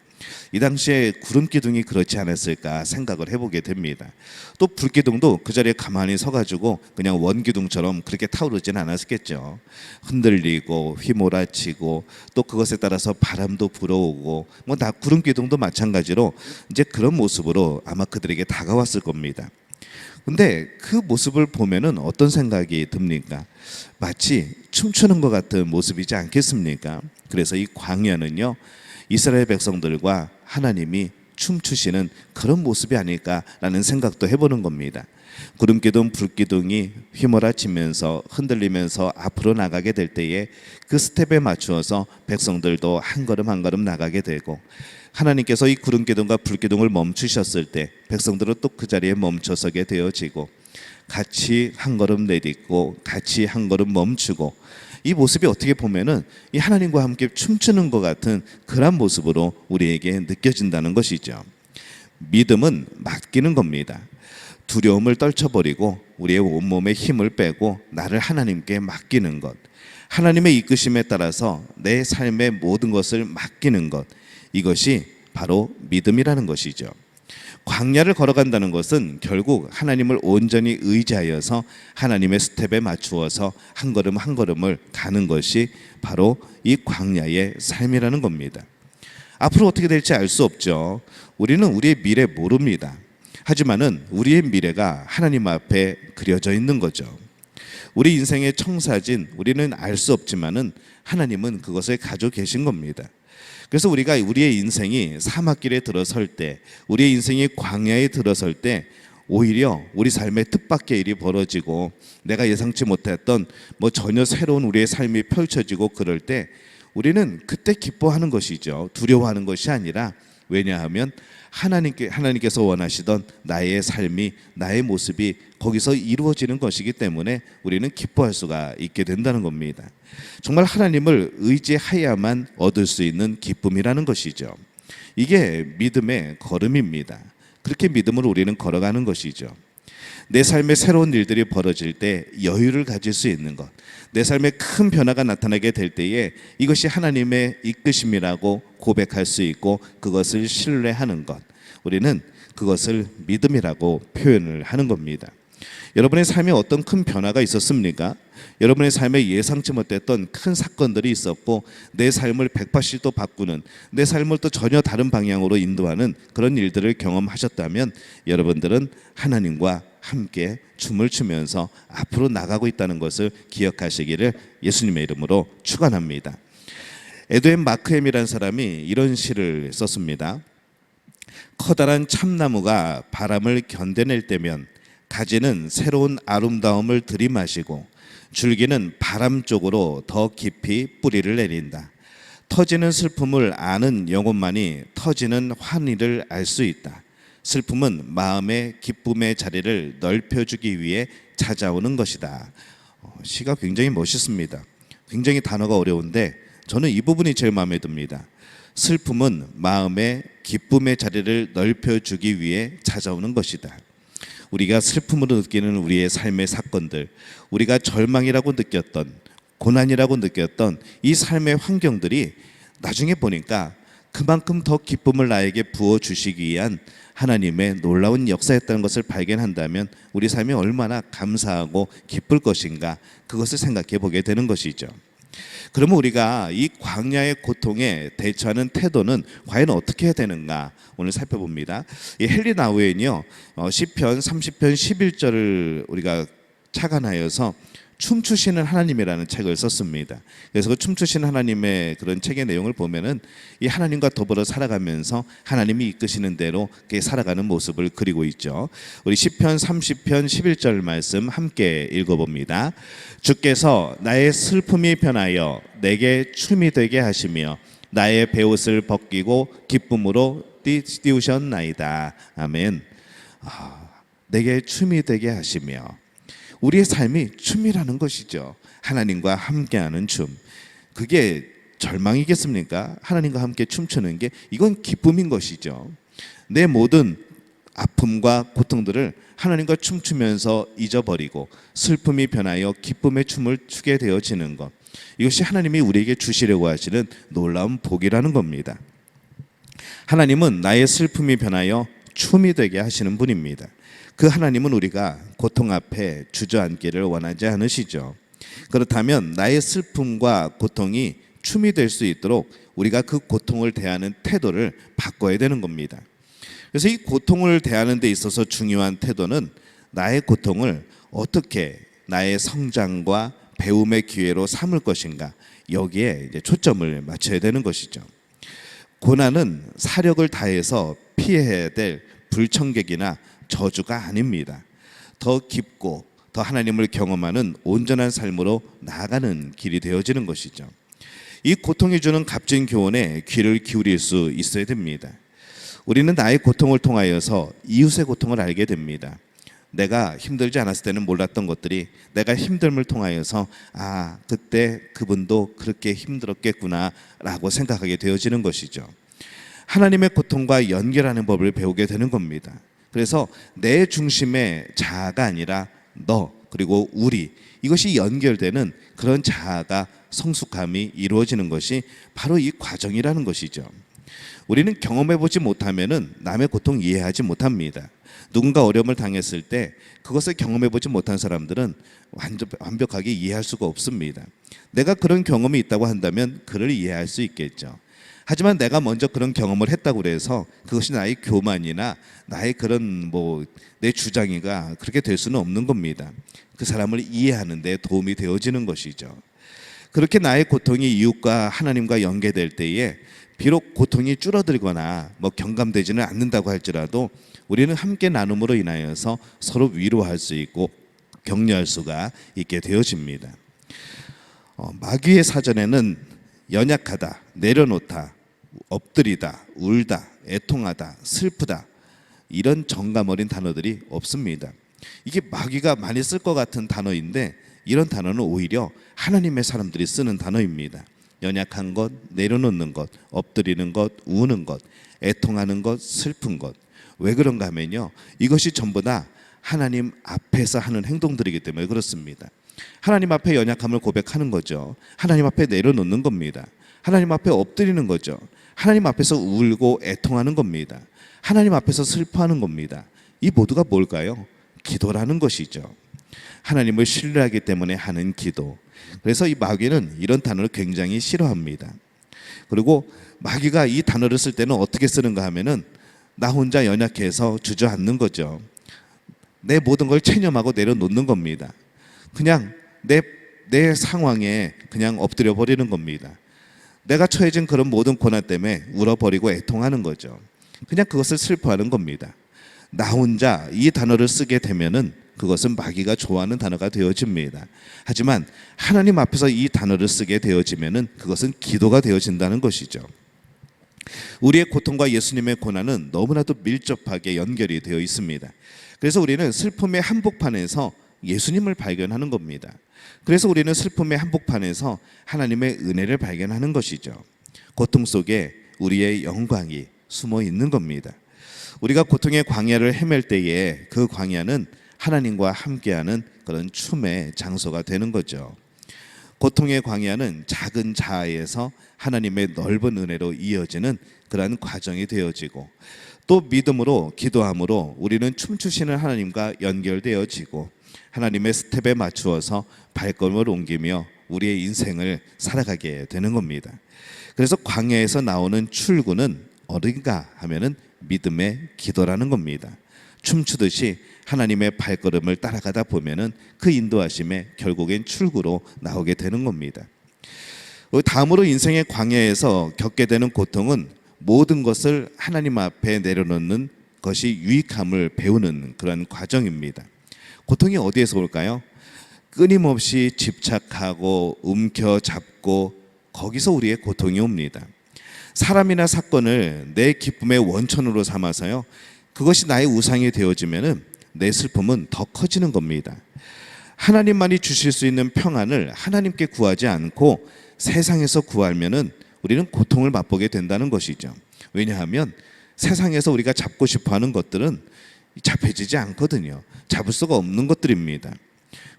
이 당시에 구름 기둥이 그렇지 않았을까 생각을 해보게 됩니다. 또 불기둥도 그 자리에 가만히 서가지고 그냥 원기둥처럼 그렇게 타오르지는 않았겠죠. 흔들리고 휘몰아치고 또 그것에 따라서 바람도 불어오고, 뭐 다 구름 기둥도 마찬가지로 이제 그런 모습으로 아마 그들에게 다가왔을 겁니다. 근데 그 모습을 보면은 어떤 생각이 듭니까? 마치 춤추는 것 같은 모습이지 않겠습니까? 그래서 이 광야는요, 이스라엘 백성들과 하나님이 춤추시는 그런 모습이 아닐까라는 생각도 해보는 겁니다. 구름기둥, 불기둥이 휘몰아치면서 흔들리면서 앞으로 나가게 될 때에 그 스텝에 맞추어서 백성들도 한 걸음 한 걸음 나가게 되고, 하나님께서 이 구름기둥과 불기둥을 멈추셨을 때 백성들은 또 그 자리에 멈춰서게 되어지고, 같이 한 걸음 내딛고 같이 한 걸음 멈추고, 이 모습이 어떻게 보면은 이 하나님과 함께 춤추는 것 같은 그런 모습으로 우리에게 느껴진다는 것이죠. 믿음은 맡기는 겁니다. 두려움을 떨쳐버리고 우리의 온몸에 힘을 빼고 나를 하나님께 맡기는 것, 하나님의 이끄심에 따라서 내 삶의 모든 것을 맡기는 것, 이것이 바로 믿음이라는 것이죠. 광야를 걸어간다는 것은 결국 하나님을 온전히 의지하여서 하나님의 스텝에 맞추어서 한 걸음 한 걸음을 가는 것이 바로 이 광야의 삶이라는 겁니다. 앞으로 어떻게 될지 알 수 없죠. 우리는 우리의 미래 모릅니다. 하지만은 우리의 미래가 하나님 앞에 그려져 있는 거죠. 우리 인생의 청사진 우리는 알 수 없지만은 하나님은 그것을 가지고 계신 겁니다. 그래서 우리가 우리의 인생이 사막길에 들어설 때, 우리의 인생이 광야에 들어설 때 오히려 우리 삶에 뜻밖의 일이 벌어지고 내가 예상치 못했던 전혀 새로운 우리의 삶이 펼쳐지고 그럴 때 우리는 그때 기뻐하는 것이죠. 두려워하는 것이 아니라, 왜냐하면 하나님께서 원하시던 나의 삶이, 나의 모습이 거기서 이루어지는 것이기 때문에 우리는 기뻐할 수가 있게 된다는 겁니다. 정말 하나님을 의지해야만 얻을 수 있는 기쁨이라는 것이죠. 이게 믿음의 걸음입니다. 그렇게 믿음으로 우리는 걸어가는 것이죠. 내 삶에 새로운 일들이 벌어질 때 여유를 가질 수 있는 것, 내 삶에 큰 변화가 나타나게 될 때에 이것이 하나님의 이끄심이라고 고백할 수 있고 그것을 신뢰하는 것, 우리는 그것을 믿음이라고 표현을 하는 겁니다. 여러분의 삶에 어떤 큰 변화가 있었습니까? 여러분의 삶에 예상치 못했던 큰 사건들이 있었고 내 삶을 180도 바꾸는, 내 삶을 또 전혀 다른 방향으로 인도하는 그런 일들을 경험하셨다면 여러분들은 하나님과 함께 춤을 추면서 앞으로 나가고 있다는 것을 기억하시기를 예수님의 이름으로 축원합니다. 에드웬 마크햄이라는 사람이 이런 시를 썼습니다. 커다란 참나무가 바람을 견뎌낼 때면 가지는 새로운 아름다움을 들이마시고 줄기는 바람 쪽으로 더 깊이 뿌리를 내린다. 터지는 슬픔을 아는 영혼만이 터지는 환희를 알 수 있다. 슬픔은 마음의 기쁨의 자리를 넓혀주기 위해 찾아오는 것이다. 시가 굉장히 멋있습니다. 굉장히 단어가 어려운데 저는 이 부분이 제일 마음에 듭니다. 슬픔은 마음의 기쁨의 자리를 넓혀주기 위해 찾아오는 것이다. 우리가 슬픔으로 느끼는 우리의 삶의 사건들, 우리가 절망이라고 느꼈던, 고난이라고 느꼈던 이 삶의 환경들이 나중에 보니까 그만큼 더 기쁨을 나에게 부어주시기 위한 하나님의 놀라운 역사였다는 것을 발견한다면 우리 삶이 얼마나 감사하고 기쁠 것인가, 그것을 생각해 보게 되는 것이죠. 그러면 우리가 이 광야의 고통에 대처하는 태도는 과연 어떻게 해야 되는가 오늘 살펴봅니다. 이 헨리 나우엔이요, 시편 30편 11절을 우리가 착안하여서 춤추시는 하나님이라는 책을 썼습니다. 그래서 그 춤추시는 하나님의 그런 책의 내용을 보면은 이 하나님과 더불어 살아가면서 하나님이 이끄시는 대로 살아가는 모습을 그리고 있죠. 우리 시편 30편 11절 말씀 함께 읽어봅니다. 주께서 나의 슬픔이 변하여 내게 춤이 되게 하시며 나의 베옷을 벗기고 기쁨으로 띄우셨나이다. 아멘. 내게 춤이 되게 하시며, 우리의 삶이 춤이라는 것이죠. 하나님과 함께하는 춤. 그게 절망이겠습니까? 하나님과 함께 춤추는 게, 이건 기쁨인 것이죠. 내 모든 아픔과 고통들을 하나님과 춤추면서 잊어버리고 슬픔이 변하여 기쁨의 춤을 추게 되어지는 것, 이것이 하나님이 우리에게 주시려고 하시는 놀라운 복이라는 겁니다. 하나님은 나의 슬픔이 변하여 춤이 되게 하시는 분입니다. 그 하나님은 우리가 고통 앞에 주저앉기를 원하지 않으시죠. 그렇다면 나의 슬픔과 고통이 춤이 될 수 있도록 우리가 그 고통을 대하는 태도를 바꿔야 되는 겁니다. 그래서 이 고통을 대하는 데 있어서 중요한 태도는 나의 고통을 어떻게 나의 성장과 배움의 기회로 삼을 것인가, 여기에 이제 초점을 맞춰야 되는 것이죠. 고난은 사력을 다해서 피해야 될 불청객이나 저주가 아닙니다. 더 깊고 더 하나님을 경험하는 온전한 삶으로 나아가는 길이 되어지는 것이죠. 이 고통이 주는 값진 교훈에 귀를 기울일 수 있어야 됩니다. 우리는 나의 고통을 통하여서 이웃의 고통을 알게 됩니다. 내가 힘들지 않았을 때는 몰랐던 것들이 내가 힘듦을 통하여서 그때 그분도 그렇게 힘들었겠구나 라고 생각하게 되어지는 것이죠. 하나님의 고통과 연결하는 법을 배우게 되는 겁니다. 그래서 내 중심의 자아가 아니라 너 그리고 우리, 이것이 연결되는 그런 자아가 성숙함이 이루어지는 것이 바로 이 과정이라는 것이죠. 우리는 경험해보지 못하면 남의 고통 이해하지 못합니다. 누군가 어려움을 당했을 때 그것을 경험해보지 못한 사람들은 완벽하게 이해할 수가 없습니다. 내가 그런 경험이 있다고 한다면 그를 이해할 수 있겠죠. 하지만 내가 먼저 그런 경험을 했다고 해서 그것이 나의 교만이나 나의 그런 내 주장이가 그렇게 될 수는 없는 겁니다. 그 사람을 이해하는 데 도움이 되어지는 것이죠. 그렇게 나의 고통이 이웃과 하나님과 연계될 때에 비록 고통이 줄어들거나 경감되지는 않는다고 할지라도 우리는 함께 나눔으로 인하여서 서로 위로할 수 있고 격려할 수가 있게 되어집니다. 마귀의 사전에는 연약하다, 내려놓다, 엎드리다, 울다, 애통하다, 슬프다, 이런 정감 어린 단어들이 없습니다. 이게 마귀가 많이 쓸 것 같은 단어인데 이런 단어는 오히려 하나님의 사람들이 쓰는 단어입니다. 연약한 것, 내려놓는 것, 엎드리는 것, 우는 것, 애통하는 것, 슬픈 것. 왜 그런가 하면요, 이것이 전부 다 하나님 앞에서 하는 행동들이기 때문에 그렇습니다. 하나님 앞에 연약함을 고백하는 거죠. 하나님 앞에 내려놓는 겁니다. 하나님 앞에 엎드리는 거죠. 하나님 앞에서 울고 애통하는 겁니다. 하나님 앞에서 슬퍼하는 겁니다. 이 모두가 뭘까요? 기도라는 것이죠. 하나님을 신뢰하기 때문에 하는 기도. 그래서 이 마귀는 이런 단어를 굉장히 싫어합니다. 그리고 마귀가 이 단어를 쓸 때는 어떻게 쓰는가 하면은 나 혼자 연약해서 주저앉는 거죠. 내 모든 걸 체념하고 내려놓는 겁니다. 그냥 내 상황에 그냥 엎드려 버리는 겁니다. 내가 처해진 그런 모든 고난 때문에 울어버리고 애통하는 거죠. 그냥 그것을 슬퍼하는 겁니다. 나 혼자 이 단어를 쓰게 되면은 그것은 마귀가 좋아하는 단어가 되어집니다. 하지만 하나님 앞에서 이 단어를 쓰게 되어지면은 그것은 기도가 되어진다는 것이죠. 우리의 고통과 예수님의 고난은 너무나도 밀접하게 연결이 되어 있습니다. 그래서 우리는 슬픔의 한복판에서 예수님을 발견하는 겁니다. 그래서 우리는 슬픔의 한복판에서 하나님의 은혜를 발견하는 것이죠. 고통 속에 우리의 영광이 숨어 있는 겁니다. 우리가 고통의 광야를 헤맬 때에 그 광야는 하나님과 함께하는 그런 춤의 장소가 되는 거죠. 고통의 광야는 작은 자아에서 하나님의 넓은 은혜로 이어지는 그러한 과정이 되어지고, 또 믿음으로 기도함으로 우리는 춤추시는 하나님과 연결되어지고 하나님의 스텝에 맞추어서 발걸음을 옮기며 우리의 인생을 살아가게 되는 겁니다. 그래서 광야에서 나오는 출구는 어딘가 하면은 믿음의 기도라는 겁니다. 춤추듯이 하나님의 발걸음을 따라가다 보면은 그 인도하심에 결국엔 출구로 나오게 되는 겁니다. 다음으로 인생의 광야에서 겪게 되는 고통은 모든 것을 하나님 앞에 내려놓는 것이 유익함을 배우는 그런 과정입니다. 고통이 어디에서 올까요? 끊임없이 집착하고 움켜잡고 거기서 우리의 고통이 옵니다. 사람이나 사건을 내 기쁨의 원천으로 삼아서요, 그것이 나의 우상이 되어지면은 내 슬픔은 더 커지는 겁니다. 하나님만이 주실 수 있는 평안을 하나님께 구하지 않고 세상에서 구하면은 우리는 고통을 맛보게 된다는 것이죠. 왜냐하면 세상에서 우리가 잡고 싶어하는 것들은 잡혀지지 않거든요. 잡을 수가 없는 것들입니다.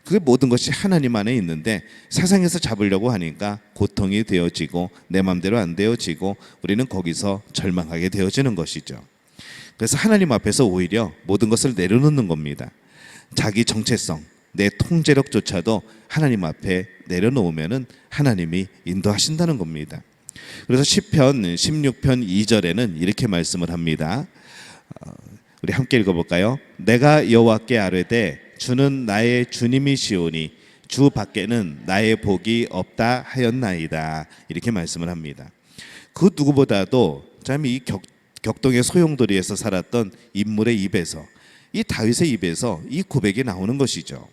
그게 모든 것이 하나님 안에 있는데 세상에서 잡으려고 하니까 고통이 되어지고 내 마음대로 안 되어지고 우리는 거기서 절망하게 되어지는 것이죠. 그래서 하나님 앞에서 오히려 모든 것을 내려놓는 겁니다. 자기 정체성, 내 통제력조차도 하나님 앞에 내려놓으면은 하나님이 인도하신다는 겁니다. 그래서 시편 16편 2절에는 이렇게 말씀을 합니다. 우리 함께 읽어볼까요? 내가 여호와께 아뢰되 주는 나의 주님이시오니 주 밖에는 나의 복이 없다 하였나이다. 이렇게 말씀을 합니다. 그 누구보다도 참 이 격동의 소용돌이에서 살았던 인물의 입에서, 이 다윗의 입에서 이 고백이 나오는 것이죠.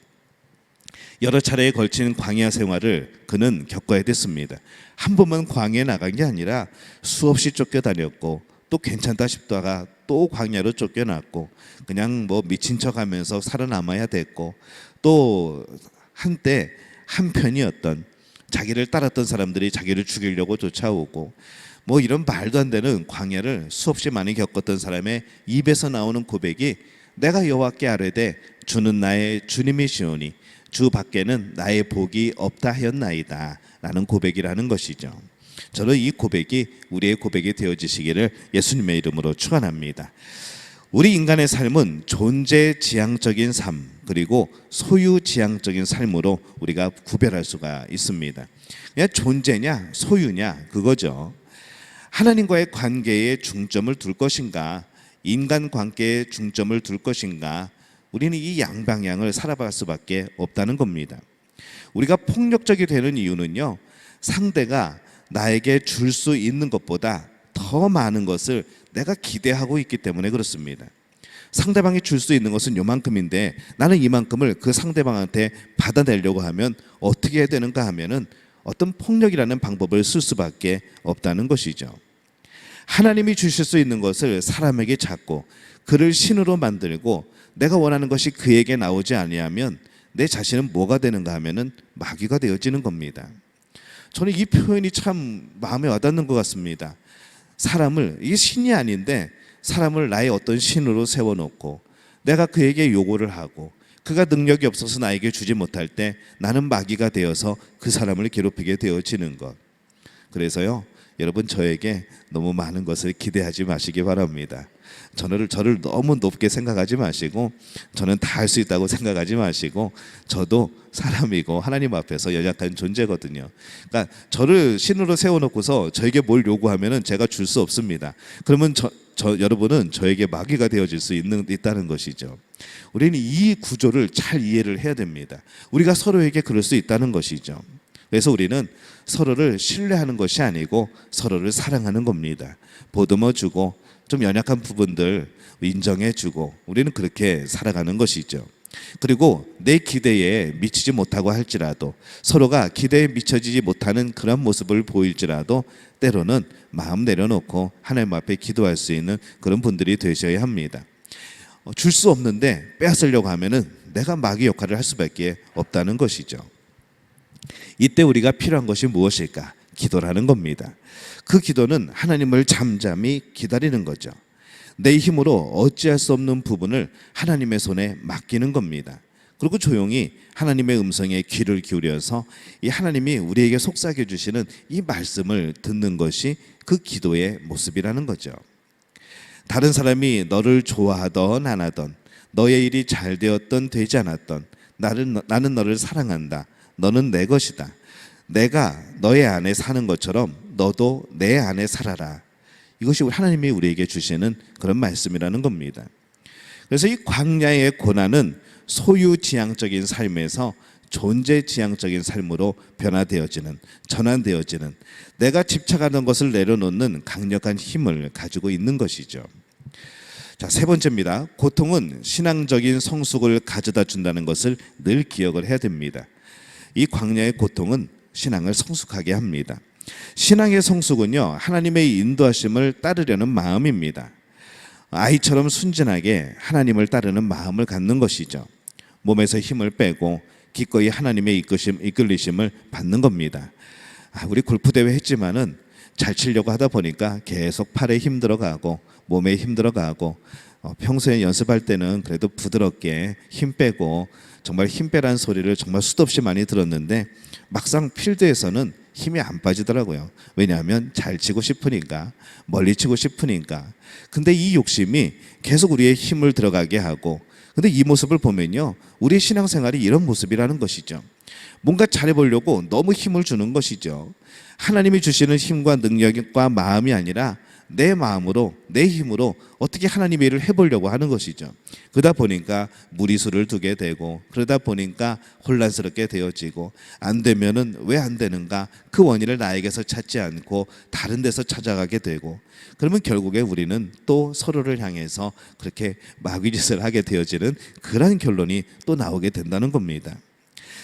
여러 차례에 걸친 광야 생활을 그는 겪어야 됐습니다. 한 번만 광야에 나간 게 아니라 수없이 쫓겨다녔고, 또 괜찮다 싶다가 또 광야로 쫓겨났고, 그냥 미친 척하면서 살아남아야 됐고, 또 한때 한편이었던 자기를 따랐던 사람들이 자기를 죽이려고 쫓아오고, 뭐 이런 말도 안 되는 광야를 수없이 많이 겪었던 사람의 입에서 나오는 고백이 내가 여호와께 아뢰되 주는 나의 주님이시오니 주 밖에는 나의 복이 없다 하였나이다 라는 고백이라는 것이죠. 저는 이 고백이 우리의 고백이 되어지시기를 예수님의 이름으로 축원합니다. 우리 인간의 삶은 존재지향적인 삶 그리고 소유지향적인 삶으로 우리가 구별할 수가 있습니다. 그냥 존재냐 소유냐 그거죠. 하나님과의 관계에 중점을 둘 것인가 인간관계에 중점을 둘 것인가 우리는 이 양방향을 살아갈 수밖에 없다는 겁니다. 우리가 폭력적이 되는 이유는요, 상대가 나에게 줄 수 있는 것보다 더 많은 것을 내가 기대하고 있기 때문에 그렇습니다. 상대방이 줄 수 있는 것은 요만큼인데 나는 이만큼을 그 상대방한테 받아내려고 하면 어떻게 해야 되는가 하면은 어떤 폭력이라는 방법을 쓸 수밖에 없다는 것이죠. 하나님이 주실 수 있는 것을 사람에게 찾고 그를 신으로 만들고 내가 원하는 것이 그에게 나오지 아니하면 내 자신은 뭐가 되는가 하면은 마귀가 되어지는 겁니다. 저는 이 표현이 참 마음에 와닿는 것 같습니다. 사람을, 이게 신이 아닌데 사람을 나의 어떤 신으로 세워놓고 내가 그에게 요구를 하고 그가 능력이 없어서 나에게 주지 못할 때 나는 마귀가 되어서 그 사람을 괴롭히게 되어지는 것. 그래서요, 여러분 저에게 너무 많은 것을 기대하지 마시기 바랍니다. 저를 너무 높게 생각하지 마시고 저는 다 할 수 있다고 생각하지 마시고 저도 사람이고 하나님 앞에서 연약한 존재거든요. 그러니까 저를 신으로 세워놓고서 저에게 뭘 요구하면은 제가 줄 수 없습니다. 그러면 여러분은 저에게 마귀가 되어질 수 있다는 것이죠. 우리는 이 구조를 잘 이해를 해야 됩니다. 우리가 서로에게 그럴 수 있다는 것이죠. 그래서 우리는 서로를 신뢰하는 것이 아니고 서로를 사랑하는 겁니다. 보듬어주고 좀 연약한 부분들 인정해주고 우리는 그렇게 살아가는 것이죠. 그리고 내 기대에 미치지 못하고 할지라도 서로가 기대에 미쳐지지 못하는 그런 모습을 보일지라도 때로는 마음 내려놓고 하나님 앞에 기도할 수 있는 그런 분들이 되셔야 합니다. 줄 수 없는데 빼앗으려고 하면은 내가 마귀 역할을 할 수밖에 없다는 것이죠. 이때 우리가 필요한 것이 무엇일까? 기도라는 겁니다. 그 기도는 하나님을 잠잠히 기다리는 거죠. 내 힘으로 어찌할 수 없는 부분을 하나님의 손에 맡기는 겁니다. 그리고 조용히 하나님의 음성에 귀를 기울여서 이 하나님이 우리에게 속삭여 주시는 이 말씀을 듣는 것이 그 기도의 모습이라는 거죠. 다른 사람이 너를 좋아하던 안 하던 너의 일이 잘 되었던 되지 않았던 나는 너를 사랑한다. 너는 내 것이다. 내가 너의 안에 사는 것처럼 너도 내 안에 살아라. 이것이 하나님이 우리에게 주시는 그런 말씀이라는 겁니다. 그래서 이 광야의 고난은 소유지향적인 삶에서 존재지향적인 삶으로 전환되어지는 내가 집착하는 것을 내려놓는 강력한 힘을 가지고 있는 것이죠. 자, 세 번째입니다. 고통은 신앙적인 성숙을 가져다 준다는 것을 늘 기억을 해야 됩니다. 이 광야의 고통은 신앙을 성숙하게 합니다. 신앙의 성숙은요, 하나님의 인도하심을 따르려는 마음입니다. 아이처럼 순진하게 하나님을 따르는 마음을 갖는 것이죠. 몸에서 힘을 빼고 기꺼이 하나님의 이끌리심을 받는 겁니다. 우리 골프 대회 했지만은 잘 치려고 하다 보니까 계속 팔에 힘 들어가고 몸에 힘 들어가고 평소에 연습할 때는 그래도 부드럽게 힘 빼고 정말 힘 빼라는 소리를 정말 수도 없이 많이 들었는데 막상 필드에서는 힘이 안 빠지더라고요. 왜냐하면 잘 치고 싶으니까, 멀리 치고 싶으니까. 근데 이 욕심이 계속 우리의 힘을 들어가게 하고, 근데 이 모습을 보면요, 우리의 신앙생활이 이런 모습이라는 것이죠. 뭔가 잘해보려고 너무 힘을 주는 것이죠. 하나님이 주시는 힘과 능력과 마음이 아니라 내 마음으로, 내 힘으로 어떻게 하나님의 일을 해보려고 하는 것이죠. 그러다 보니까 무리수를 두게 되고, 그러다 보니까 혼란스럽게 되어지고, 안 되면은 왜 안 되는가? 그 원인을 나에게서 찾지 않고 다른 데서 찾아가게 되고, 그러면 결국에 우리는 또 서로를 향해서 그렇게 마귀짓을 하게 되어지는 그런 결론이 또 나오게 된다는 겁니다.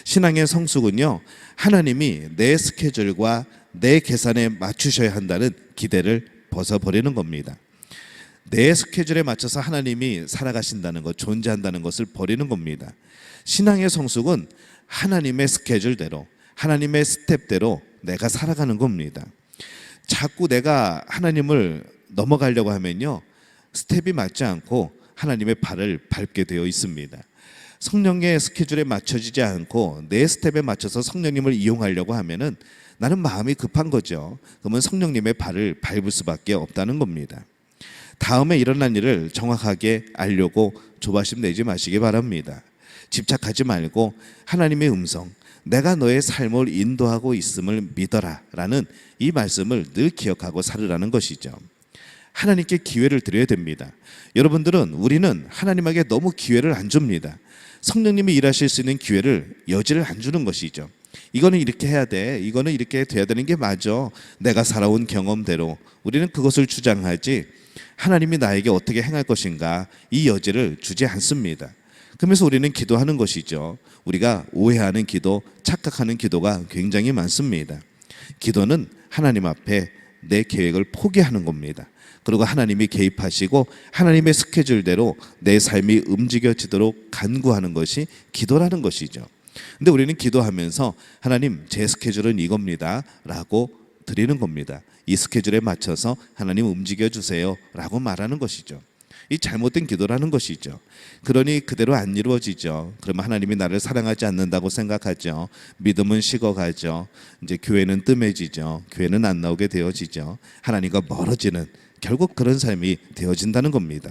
신앙의 성숙은요, 하나님이 내 스케줄과 내 계산에 맞추셔야 한다는 기대를 벗어버리는 겁니다. 내 스케줄에 맞춰서 하나님이 살아가신다는 것, 존재한다는 것을 버리는 겁니다. 신앙의 성숙은 하나님의 스케줄대로, 하나님의 스텝대로 내가 살아가는 겁니다. 자꾸 내가 하나님을 넘어가려고 하면요, 스텝이 맞지 않고 하나님의 발을 밟게 되어 있습니다. 성령의 스케줄에 맞춰지지 않고 내 스텝에 맞춰서 성령님을 이용하려고 하면은 나는 마음이 급한 거죠. 그러면 성령님의 발을 밟을 수밖에 없다는 겁니다. 다음에 일어난 일을 정확하게 알려고 조바심 내지 마시기 바랍니다. 집착하지 말고 하나님의 음성, 내가 너의 삶을 인도하고 있음을 믿어라 라는 이 말씀을 늘 기억하고 살으라는 것이죠. 하나님께 기회를 드려야 됩니다. 여러분들은, 우리는 하나님에게 너무 기회를 안 줍니다. 성령님이 일하실 수 있는 기회를, 여지를 안 주는 것이죠. 이거는 이렇게 해야 돼, 이거는 이렇게 돼야 되는 게 맞아, 내가 살아온 경험대로, 우리는 그것을 주장하지 하나님이 나에게 어떻게 행할 것인가 이 여지를 주지 않습니다. 그러면서 우리는 기도하는 것이죠. 우리가 오해하는 기도, 착각하는 기도가 굉장히 많습니다. 기도는 하나님 앞에 내 계획을 포기하는 겁니다. 그리고 하나님이 개입하시고 하나님의 스케줄대로 내 삶이 움직여지도록 간구하는 것이 기도라는 것이죠. 근데 우리는 기도하면서 하나님, 제 스케줄은 이겁니다 라고 드리는 겁니다. 이 스케줄에 맞춰서 하나님 움직여 주세요 라고 말하는 것이죠. 이 잘못된 기도라는 것이죠. 그러니 그대로 안 이루어지죠. 그러면 하나님이 나를 사랑하지 않는다고 생각하죠. 믿음은 식어가죠. 이제 교회는 뜸해지죠. 교회는 안 나오게 되어지죠. 하나님과 멀어지는, 결국 그런 삶이 되어진다는 겁니다.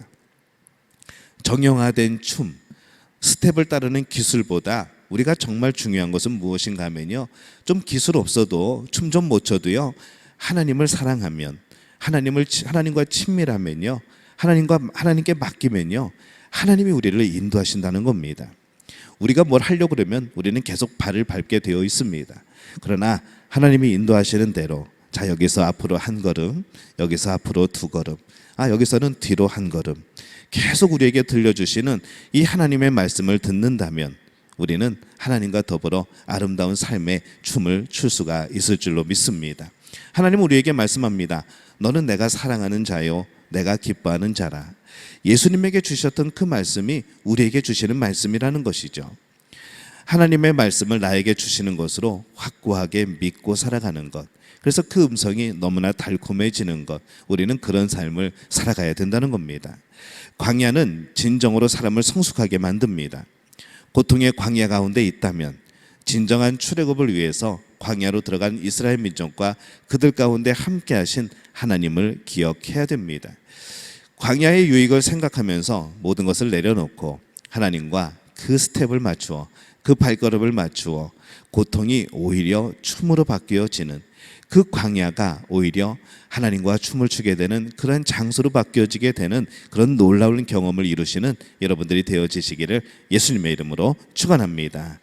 정형화된 춤, 스텝을 따르는 기술보다 우리가 정말 중요한 것은 무엇인가 하면요, 좀 기술 없어도, 춤 좀 못 춰도요, 하나님을 사랑하면, 하나님과 친밀하면요, 하나님께 맡기면요, 하나님이 우리를 인도하신다는 겁니다. 우리가 뭘 하려고 그러면 우리는 계속 발을 밟게 되어 있습니다. 그러나 하나님이 인도하시는 대로, 자, 여기서 앞으로 한 걸음, 여기서 앞으로 두 걸음, 여기서는 뒤로 한 걸음, 계속 우리에게 들려주시는 이 하나님의 말씀을 듣는다면 우리는 하나님과 더불어 아름다운 삶의 춤을 출 수가 있을 줄로 믿습니다. 하나님은 우리에게 말씀합니다. 너는 내가 사랑하는 자요, 내가 기뻐하는 자라. 예수님에게 주셨던 그 말씀이 우리에게 주시는 말씀이라는 것이죠. 하나님의 말씀을 나에게 주시는 것으로 확고하게 믿고 살아가는 것, 그래서 그 음성이 너무나 달콤해지는 것, 우리는 그런 삶을 살아가야 된다는 겁니다. 광야는 진정으로 사람을 성숙하게 만듭니다. 고통의 광야 가운데 있다면 진정한 출애굽을 위해서 광야로 들어간 이스라엘 민족과 그들 가운데 함께 하신 하나님을 기억해야 됩니다. 광야의 유익을 생각하면서 모든 것을 내려놓고 하나님과 그 스텝을 맞추어, 그 발걸음을 맞추어 고통이 오히려 춤으로 바뀌어지는, 그 광야가 오히려 하나님과 춤을 추게 되는 그런 장소로 바뀌어지게 되는 그런 놀라운 경험을 이루시는 여러분들이 되어지시기를 예수님의 이름으로 축원합니다.